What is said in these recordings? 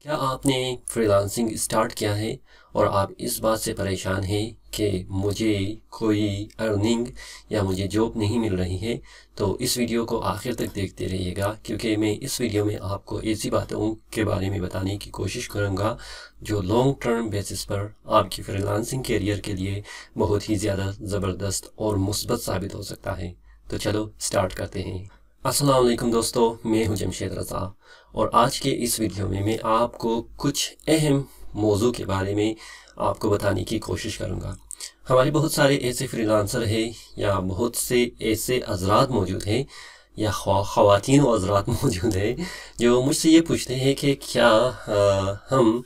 क्या आपने freelancing start किया है और आप इस बात से परेशान हैं कि मुझे कोई अर्निंग या मुझे जॉब नहीं मिल रही है? तो इस वीडियो को आखिर तक देखते रहिएगा, क्योंकि मैं इस वीडियो में आपको ऐसी बातों के बारे में बताने की कोशिश करूंगा जो लॉन्ग टर्म बेसिस पर आपकी फ्रीलांसिंग कैरियर के लिए बहुत ही ज़्यादा ज़बरदस्त और मुस्बत साबित हो सकता है। तो चलो स्टार्ट करते हैं। अस्सलाम वालेकुम दोस्तों, मैं हूं जमशेद रज़ा और आज के इस वीडियो में मैं आपको कुछ अहम मौजू के बारे में आपको बताने की कोशिश करूंगा। हमारे बहुत सारे ऐसे फ्रीलांसर हैं या बहुत से ऐसे हज़रात मौजूद हैं या ख़वातीन व हज़रात मौजूद हैं जो मुझसे ये पूछते हैं कि क्या हम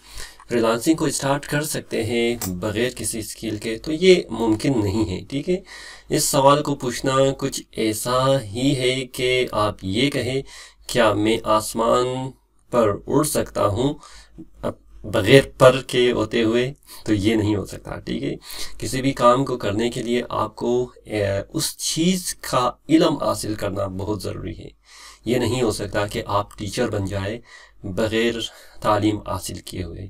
फ्रीलांसिंग को स्टार्ट कर सकते हैं बग़ैर किसी स्किल के। तो ये मुमकिन नहीं है, ठीक है। इस सवाल को पूछना कुछ ऐसा ही है कि आप ये कहें क्या मैं आसमान पर उड़ सकता हूँ बग़ैर पर के होते हुए। तो ये नहीं हो सकता, ठीक है। किसी भी काम को करने के लिए आपको उस चीज़ का इल्म हासिल करना बहुत ज़रूरी है। ये नहीं हो सकता कि आप टीचर बन जाए बग़ैर तालीम हासिल किए हुए,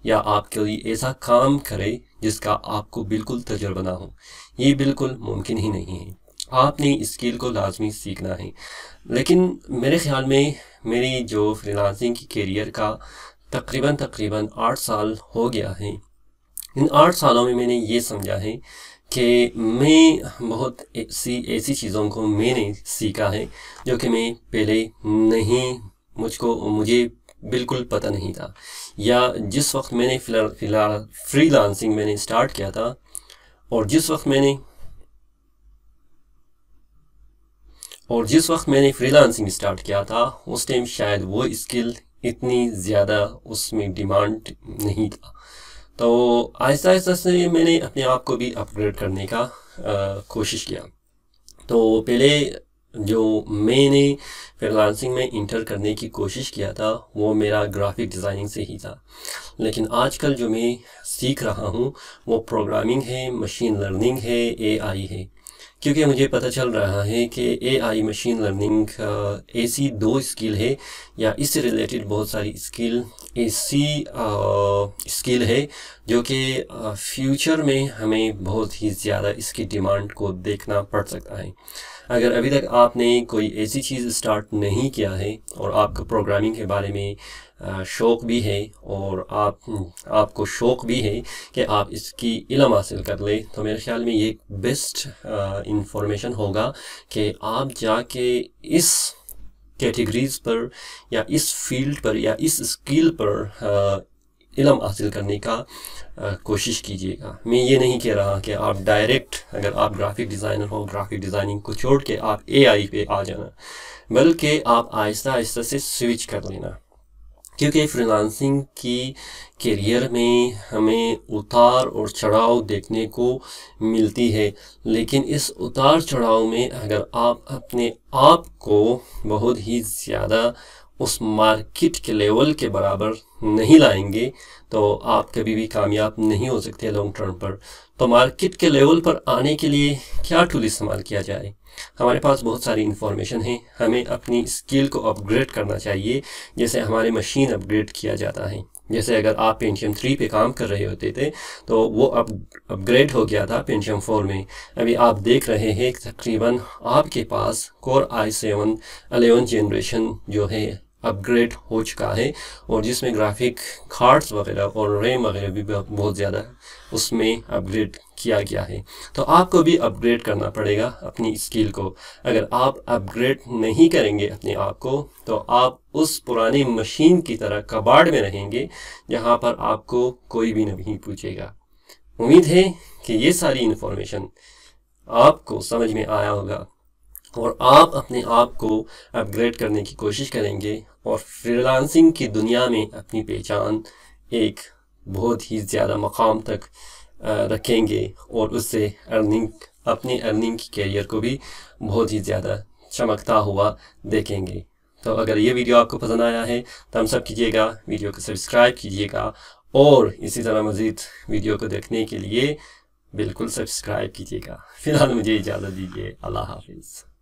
या आप कोई ऐसा काम करें जिसका आपको बिल्कुल तजुर्बा ना हो। ये बिल्कुल मुमकिन ही नहीं है। आपने स्किल को लाजमी सीखना है। लेकिन मेरे ख़्याल में मेरी जो फ्रीलांसिंग की कैरियर का तकरीबन 8 साल हो गया है। इन 8 सालों में मैंने ये समझा है कि मैं बहुत ऐसी चीज़ों को मैंने सीखा है जो कि मैं पहले मुझे बिल्कुल पता नहीं था, या जिस वक्त मैंने फ्रीलांसिंग मैंने स्टार्ट किया था और जिस वक्त मैंने फ्रीलांसिंग स्टार्ट किया था उस टाइम शायद वो स्किल इतनी ज़्यादा उसमें डिमांड नहीं था। तो आहिस्ता आहिस्ता से मैंने अपने आप को भी अपग्रेड करने का कोशिश किया। तो पहले जो मैंने फ्रीलांसिंग में इंटर करने की कोशिश किया था वो मेरा ग्राफिक डिज़ाइनिंग से ही था। लेकिन आजकल जो मैं सीख रहा हूँ वो प्रोग्रामिंग है, मशीन लर्निंग है, एआई है। क्योंकि मुझे पता चल रहा है कि एआई, मशीन लर्निंग ऐसी 2 स्किल है या इससे रिलेटेड बहुत सारी स्किल है जो कि फ्यूचर में हमें बहुत ही ज़्यादा इसकी डिमांड को देखना पड़ सकता है। अगर अभी तक आपने कोई ऐसी चीज़ स्टार्ट नहीं किया है और आपको प्रोग्रामिंग के बारे में शौक़ भी है और आपको शौक़ भी है कि आप इसकी इल्म हासिल कर ले, तो मेरे ख़्याल में ये बेस्ट इंफॉर्मेशन होगा कि आप जाके इस कैटेगरीज़ पर या इस फील्ड पर या इस स्किल पर इल्म हासिल करने का कोशिश कीजिएगा। मैं ये नहीं कह रहा कि आप डायरेक्ट, अगर आप ग्राफिक डिज़ाइनर हो, ग्राफिक डिज़ाइनिंग को छोड़ के आप एआई पे आ जाना, बल्कि आप आहिस्ता आहिस्ता से स्विच कर लेना। क्योंकि फ्रीलांसिंग की कैरियर में हमें उतार और चढ़ाव देखने को मिलती है, लेकिन इस उतार चढ़ाव में अगर आप अपने आप को बहुत ही ज़्यादा उस मार्केट के लेवल के बराबर नहीं लाएंगे तो आप कभी भी कामयाब नहीं हो सकते लॉन्ग टर्म पर। तो मार्केट के लेवल पर आने के लिए क्या टूल इस्तेमाल किया जाए? हमारे पास बहुत सारी इन्फॉर्मेशन है। हमें अपनी स्किल को अपग्रेड करना चाहिए, जैसे हमारे मशीन अपग्रेड किया जाता है। जैसे अगर आप पेंटियम 3 पे काम कर रहे होते थे तो वो अपग्रेड हो गया था पेंटियम 4 में। अभी आप देख रहे हैं तकरीबन आपके पास कोर i7 11 जनरेशन जो है अपग्रेड हो चुका है, और जिसमें ग्राफिक कार्ड्स वगैरह और रैम वगैरह भी बहुत ज़्यादा उसमें अपग्रेड किया गया है। तो आपको भी अपग्रेड करना पड़ेगा अपनी स्किल को। अगर आप अपग्रेड नहीं करेंगे अपने आप को तो आप उस पुरानी मशीन की तरह कबाड़ में रहेंगे जहां पर आपको कोई भी नहीं पूछेगा। उम्मीद है कि ये सारी इन्फॉर्मेशन आपको समझ में आया होगा और आप अपने आप को अपग्रेड करने की कोशिश करेंगे और फ्रीलांसिंग की दुनिया में अपनी पहचान एक बहुत ही ज़्यादा मकाम तक रखेंगे और उससे अपनी अर्निंग की कैरियर को भी बहुत ही ज़्यादा चमकता हुआ देखेंगे। तो अगर ये वीडियो आपको पसंद आया है थम्स अप कीजिएगा, वीडियो को सब्सक्राइब कीजिएगा और इसी तरह मज़ीद वीडियो को देखने के लिए बिल्कुल सब्सक्राइब कीजिएगा। फ़िलहाल मुझे इजाज़त दीजिए। अल्लाह हाफिज़।